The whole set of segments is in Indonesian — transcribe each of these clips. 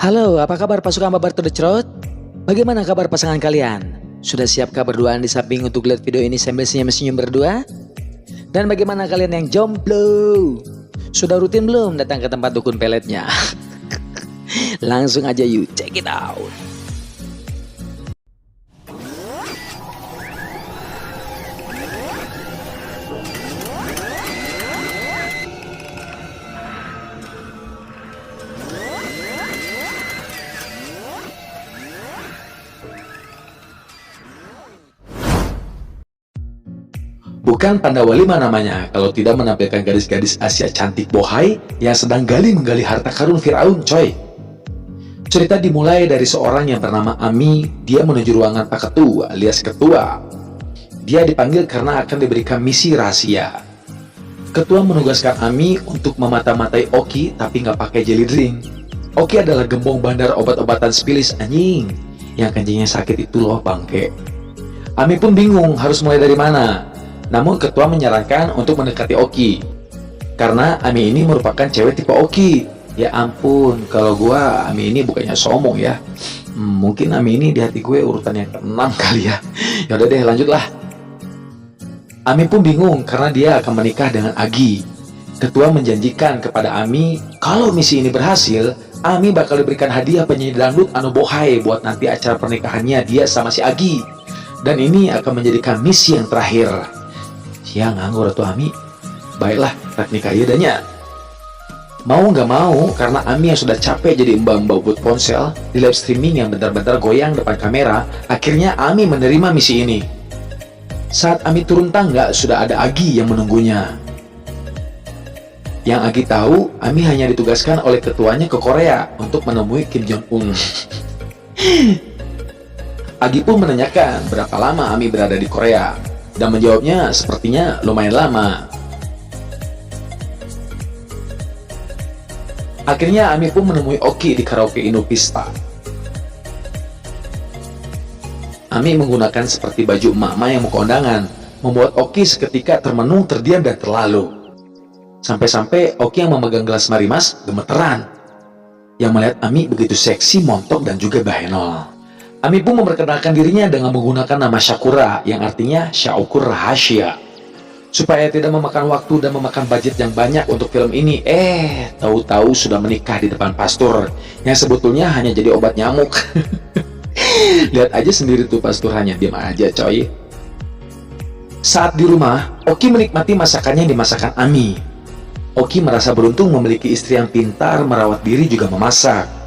Halo, apa kabar pasukan Babar to the Throat? Bagaimana kabar pasangan kalian? Sudah siapkah berduaan di samping untuk lihat video ini sambil senyum-senyum berdua? Dan bagaimana kalian yang jomblo? Sudah rutin belum datang ke tempat dukun peletnya? Langsung aja yuk, check it out. Bukan Pandawa 5 namanya kalau tidak menampilkan gadis-gadis Asia cantik bohai yang sedang menggali harta karun Firaun, coy. Cerita dimulai dari seorang yang bernama Ami. Dia menuju ruangan Pak Ketua alias Ketua. Dia dipanggil karena akan diberikan misi rahasia. Ketua menugaskan Ami untuk memata-matai Oki tapi nggak pakai jelly drink. Oki adalah gembong bandar obat-obatan spilis anjing. Yang kencingnya sakit itu loh bangke. Ami pun bingung harus mulai dari mana. Namun ketua menyarankan untuk mendekati Oki karena Ami ini merupakan cewek tipe Oki. Ya ampun, kalau gua Ami ini bukannya sombong ya. Mungkin Ami ini di hati gue urutan yang ke-6 kali ya. Yaudah deh, lanjutlah. Ami pun bingung karena dia akan menikah dengan Agi. Ketua menjanjikan kepada Ami kalau misi ini berhasil, Ami bakal diberikan hadiah penyanyi dangdut anu bohai buat nanti acara pernikahannya dia sama si Agi. Dan ini akan menjadikan misi yang terakhir. Ya nganggur tuh Ami. Baiklah, teknik ayadanya. Mau nggak mau, karena Ami yang sudah capek jadi mbak-mbak buat ponsel di live streaming yang bentar-bentar goyang depan kamera, akhirnya Ami menerima misi ini. Saat Ami turun tangga, sudah ada Agi yang menunggunya. Yang Agi tahu, Ami hanya ditugaskan oleh ketuanya ke Korea untuk menemui Kim Jong-un. Agi pun menanyakan berapa lama Ami berada di Korea. Dan menjawabnya sepertinya lumayan lama. Akhirnya Ami pun menemui Oki di karaoke Inupista. Ami menggunakan seperti baju emak-emak yang mau ke undangan, membuat Oki seketika termenung, terdiam, dan terlalu. Sampai-sampai Oki yang memegang gelas marimas gemeteran. Yang melihat Ami begitu seksi, montok, dan juga bahenol. Ami pun memperkenalkan dirinya dengan menggunakan nama Sakura yang artinya Syaukur Rahasia. Supaya tidak memakan waktu dan memakan budget yang banyak untuk film ini, tahu-tahu sudah menikah di depan pastor yang sebetulnya hanya jadi obat nyamuk. Lihat aja sendiri tuh pasturnya, diam aja coy. Saat di rumah, Oki menikmati masakannya yang dimasakan Ami. Oki merasa beruntung memiliki istri yang pintar, merawat diri juga memasak.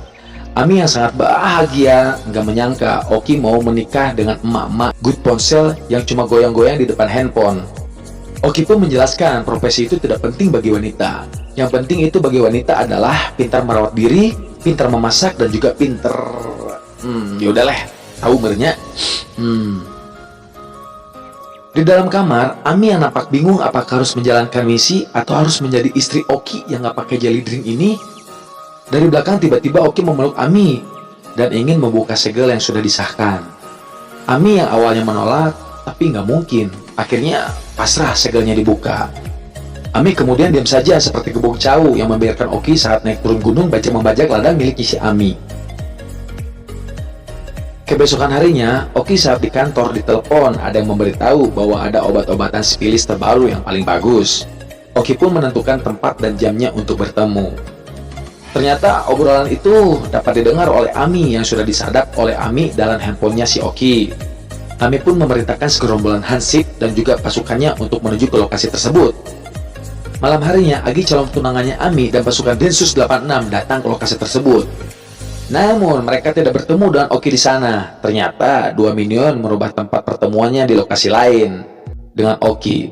Ami yang sangat bahagia nggak menyangka Oki mau menikah dengan emak-emak good ponsel yang cuma goyang-goyang di depan handphone. Oki pun menjelaskan profesi itu tidak penting bagi wanita. Yang penting itu bagi wanita adalah pintar merawat diri, pintar memasak, dan juga pintar. Yaudahlah, tahu merenya. Di dalam kamar, Ami yang nampak bingung apakah harus menjalankan misi atau harus menjadi istri Oki yang nggak pakai jelly drink ini. Dari belakang tiba-tiba Oki memeluk Ami dan ingin membuka segel yang sudah disahkan. Ami yang awalnya menolak, tapi nggak mungkin. Akhirnya pasrah segelnya dibuka. Ami kemudian diam saja seperti gebong cau yang membiarkan Oki saat naik turun gunung membajak ladang milik si Ami. Kebesokan harinya, Oki saat di kantor ditelepon ada yang memberitahu bahwa ada obat-obatan sipilis terbaru yang paling bagus. Oki pun menentukan tempat dan jamnya untuk bertemu. Ternyata obrolan itu dapat didengar oleh Ami yang sudah disadap oleh Ami dalam handphonenya si Oki. Ami pun memerintahkan segerombolan hansip dan juga pasukannya untuk menuju ke lokasi tersebut. Malam harinya, Agi calon tunangannya Ami dan pasukan Densus 86 datang ke lokasi tersebut. Namun mereka tidak bertemu dengan Oki di sana. Ternyata dua minion merubah tempat pertemuannya di lokasi lain dengan Oki.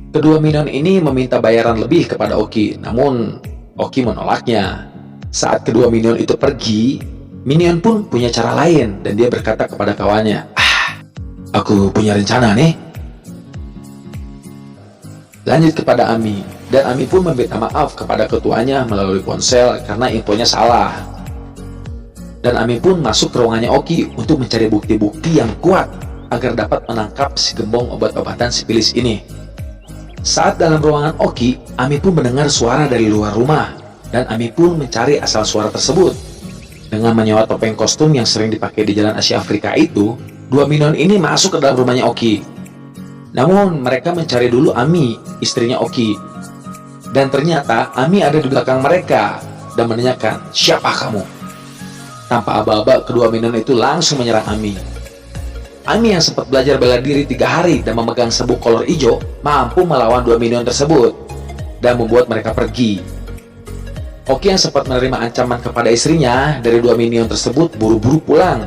Kedua minion ini meminta bayaran lebih kepada Oki, namun Oki menolaknya. Saat kedua minion itu pergi, minion pun punya cara lain dan dia berkata kepada kawannya, aku punya rencana nih. Lanjut kepada Ami, dan Ami pun meminta maaf kepada ketuanya melalui ponsel karena infonya salah. Dan Ami pun masuk ke ruangannya Oki untuk mencari bukti-bukti yang kuat agar dapat menangkap si gembong obat-obatan sipilis ini. Saat dalam ruangan Oki, Ami pun mendengar suara dari luar rumah, dan Ami pun mencari asal suara tersebut. Dengan menyewa topeng kostum yang sering dipakai di jalan Asia Afrika itu, dua minion ini masuk ke dalam rumahnya Oki. Namun mereka mencari dulu Ami, istrinya Oki. Dan ternyata Ami ada di belakang mereka dan menanyakan, "Siapa kamu?" Tanpa aba-aba, kedua minion itu langsung menyerang Ami. Ami yang sempat belajar bela diri 3 hari dan memegang sabuk kolor hijau mampu melawan dua minion tersebut dan membuat mereka pergi. Oki yang sempat menerima ancaman kepada istrinya dari dua minion tersebut buru-buru pulang.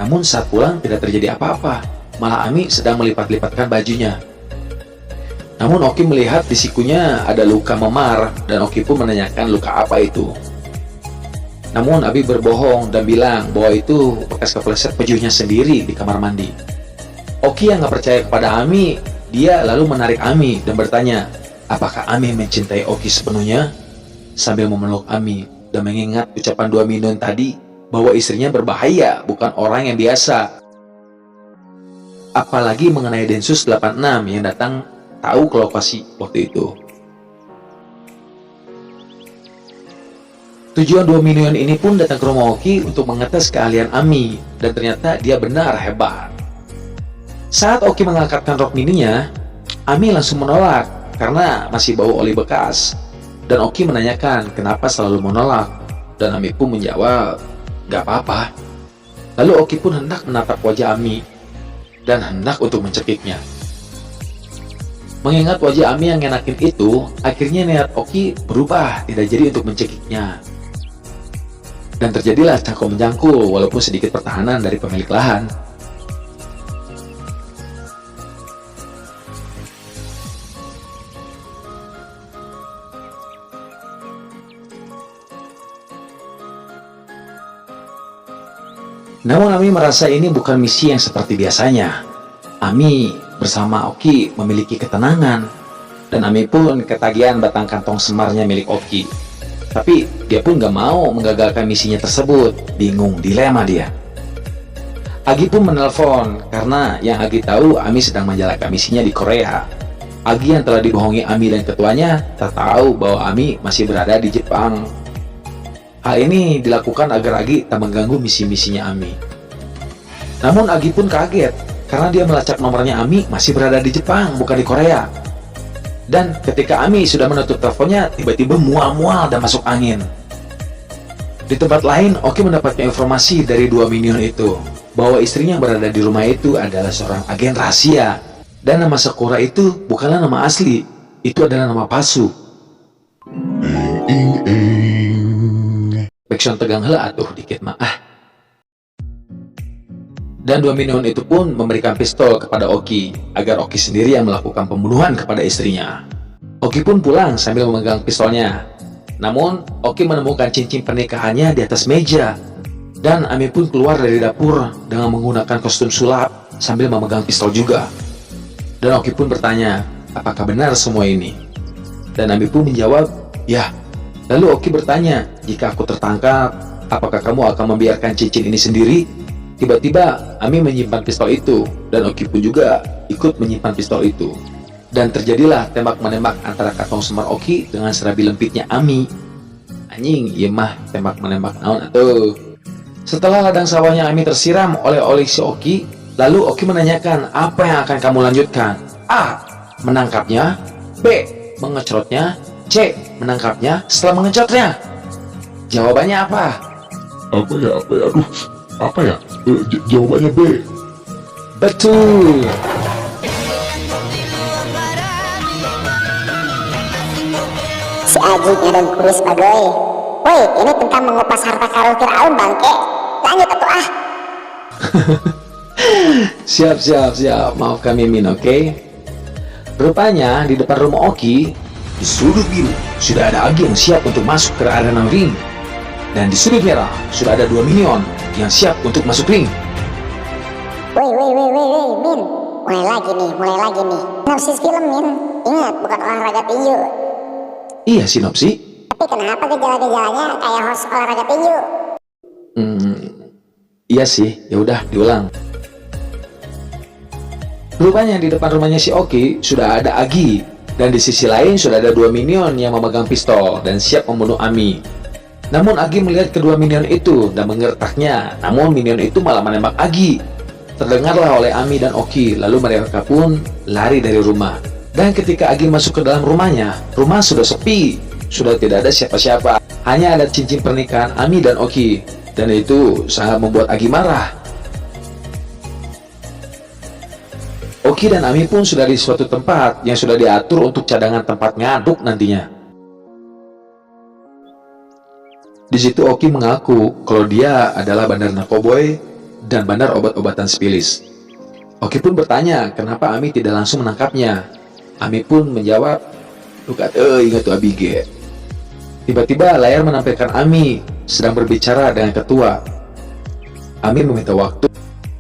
Namun saat pulang tidak terjadi apa-apa, malah Ami sedang melipat-lipatkan bajunya. Namun Oki melihat di sikunya ada luka memar dan Oki pun menanyakan luka apa itu. Namun Abi berbohong dan bilang bahwa itu bekas kepleset bajunya sendiri di kamar mandi. Oki yang gak percaya kepada Ami, dia lalu menarik Ami dan bertanya, apakah Ami mencintai Oki sepenuhnya? Sambil memeluk Ami dan mengingat ucapan dua minion tadi bahwa istrinya berbahaya, bukan orang yang biasa. Apalagi mengenai Densus 86 yang datang tahu ke lokasi waktu itu. Tujuan dua minion ini pun datang ke rumah Oki untuk mengetes keahlian Ami, dan ternyata dia benar hebat. Saat Oki mengangkatkan rok mininya, Ami langsung menolak karena masih bau oli bekas. Dan Oki menanyakan kenapa selalu menolak, dan Ami pun menjawab, "Gak apa-apa." Lalu Oki pun hendak menatap wajah Ami dan hendak untuk mencekiknya. Mengingat wajah Ami yang ngenakin itu, akhirnya niat Oki berubah, tidak jadi untuk mencekiknya. Dan terjadilah cangkul menjangkul walaupun sedikit pertahanan dari pemilik lahan. Namun Ami merasa ini bukan misi yang seperti biasanya. Ami bersama Oki memiliki ketenangan, dan Ami pun ketagihan batang kantong semarnya milik Oki. Tapi dia pun gak mau menggagalkan misinya tersebut, bingung dilema dia. Agi pun menelpon karena yang Agi tahu Ami sedang menjalankan misinya di Korea. Agi yang telah dibohongi Ami dan ketuanya tak tahu bahwa Ami masih berada di Jepang. Hal ini dilakukan agar Agi tak mengganggu misi-misinya Ami. Namun Agi pun kaget karena dia melacak nomornya Ami masih berada di Jepang, bukan di Korea. Dan ketika Ami sudah menutup teleponnya, tiba-tiba mual-mual dan masuk angin. Di tempat lain, Oki mendapatkan informasi dari dua minion itu bahwa istrinya yang berada di rumah itu adalah seorang agen rahasia. Dan nama Sakura itu bukanlah nama asli, itu adalah nama palsu. Backsound tegang hela atuh dikit mah. Dan dua minion itu pun memberikan pistol kepada Oki agar Oki sendiri yang melakukan pembunuhan kepada istrinya. Oki pun pulang sambil memegang pistolnya. Namun Oki menemukan cincin pernikahannya di atas meja. Dan Ami pun keluar dari dapur dengan menggunakan kostum sulap sambil memegang pistol juga. Dan Oki pun bertanya, apakah benar semua ini? Dan Ami pun menjawab, ya. Lalu Oki bertanya, jika aku tertangkap, apakah kamu akan membiarkan cincin ini sendiri? Tiba-tiba Ami menyimpan pistol itu, dan Oki pun juga ikut menyimpan pistol itu. Dan terjadilah tembak-menembak antara kantong semar Oki dengan serabi lempitnya Ami. Anjing, iya mah tembak-menembak naon atuh. Setelah ladang sawahnya Ami tersiram oleh si Oki, lalu Oki menanyakan apa yang akan kamu lanjutkan. A. Menangkapnya. B. Mengecrotnya. C. Menangkapnya setelah mengecrotnya. Jawabannya apa? Jawabannya B. Betul. Si Ajik dan kuris bagoy. Woi, ini tentang mengupas harta karun Firaun bangke. Lanjut atuh ah. Siap. Maafkan Mimin, oke? Rupanya di depan rumah Oki, di sudut biru sudah ada Agi yang siap untuk masuk ke arena ring. Dan di sudut merah sudah ada dua minion yang siap untuk masuk ring. Woi, Min. Mulai lagi nih. Sinopsis film, Min. Ingat, bukan olahraga tinju. Iya, sinopsi. Tapi kenapa gejala-gejalanya kayak host olahraga tinju? Iya sih, ya udah diulang. Rupanya di depan rumahnya si Oki sudah ada Agi, dan di sisi lain sudah ada dua minion yang memegang pistol dan siap membunuh Ami. Namun Agi melihat kedua minion itu dan mengertaknya. Namun minion itu malah menembak Agi. Terdengarlah oleh Ami dan Oki, lalu mereka pun lari dari rumah. Dan ketika Agi masuk ke dalam rumahnya, rumah sudah sepi, sudah tidak ada siapa-siapa. Hanya ada cincin pernikahan Ami dan Oki, dan itu sangat membuat Agi marah. Oki dan Ami pun sudah di suatu tempat yang sudah diatur untuk cadangan tempat ngaduk nantinya. Di situ Oki mengaku kalau dia adalah bandar narkoboy dan bandar obat-obatan spilis. Oki pun bertanya kenapa Ami tidak langsung menangkapnya. Ami pun menjawab, "Lukat, ingat tuh Abige." Tiba-tiba layar menampilkan Ami sedang berbicara dengan ketua. Ami meminta waktu,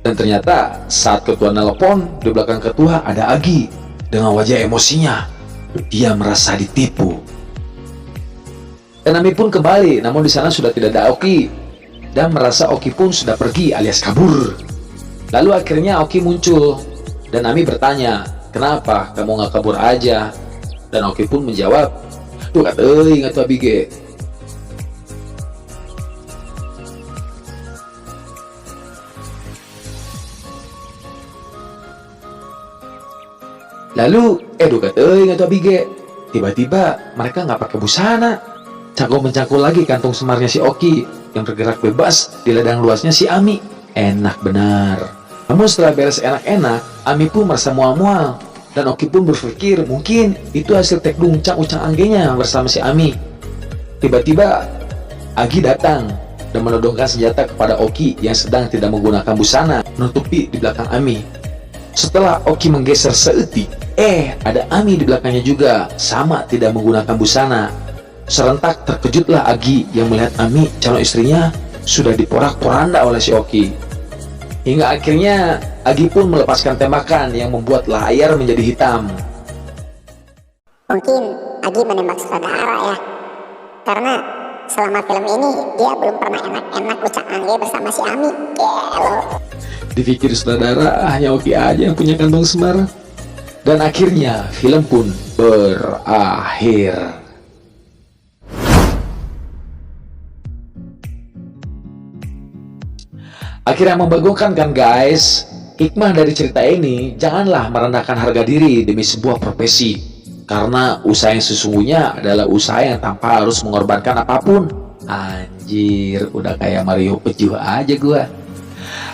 dan ternyata saat ketua nelpon, di belakang ketua ada Agi dengan wajah emosinya. Dia merasa ditipu. Dan Ami pun kembali, namun di sana sudah tidak ada Oki, dan merasa Oki pun sudah pergi alias kabur. Lalu akhirnya Oki muncul, dan Ami bertanya, "Kenapa kamu nggak kabur aja?" Dan Oki pun menjawab, "Lukat, ingat tuh Abige." Lalu, Lukat, ingat tuh Abige. Tiba-tiba mereka nggak pakai busana. Cangkul-mencangkul lagi kantung semarnya si Oki yang bergerak bebas di ladang luasnya si Ami. Enak benar. Namun setelah beres enak-enak, Ami pun merasa mual-mual. Dan Oki pun berpikir mungkin itu hasil tek dungcang ucang anggenya bersama si Ami. Tiba-tiba Agi datang dan menodongkan senjata kepada Oki yang sedang tidak menggunakan busana, menutupi di belakang Ami. Setelah Oki menggeser seetik, ada Ami di belakangnya juga, sama tidak menggunakan busana. Serentak terkejutlah Agi yang melihat Ami, calon istrinya, sudah diporak-poranda oleh si Oki. Hingga akhirnya Agi pun melepaskan tembakan yang membuat layar menjadi hitam. Mungkin Agi menembak saudara ya, karena selama film ini dia belum pernah enak-enak ucap angge bersama si Ami. Gelo. Dipikir saudara hanya Oki aja yang punya kantong semar. Dan akhirnya film pun berakhir. Akhirnya membagongkan kan guys. Hikmah dari cerita ini, janganlah merendahkan harga diri demi sebuah profesi. Karena usaha yang sesungguhnya adalah usaha yang tanpa harus mengorbankan apapun. Anjir, udah kayak Mario Pejuh aja gua.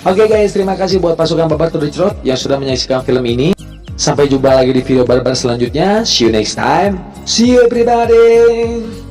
Oke guys, terima kasih buat pasukan Babar Tudecrot yang sudah menyaksikan film ini. Sampai jumpa lagi di video barbar selanjutnya. See you next time. See you everybody.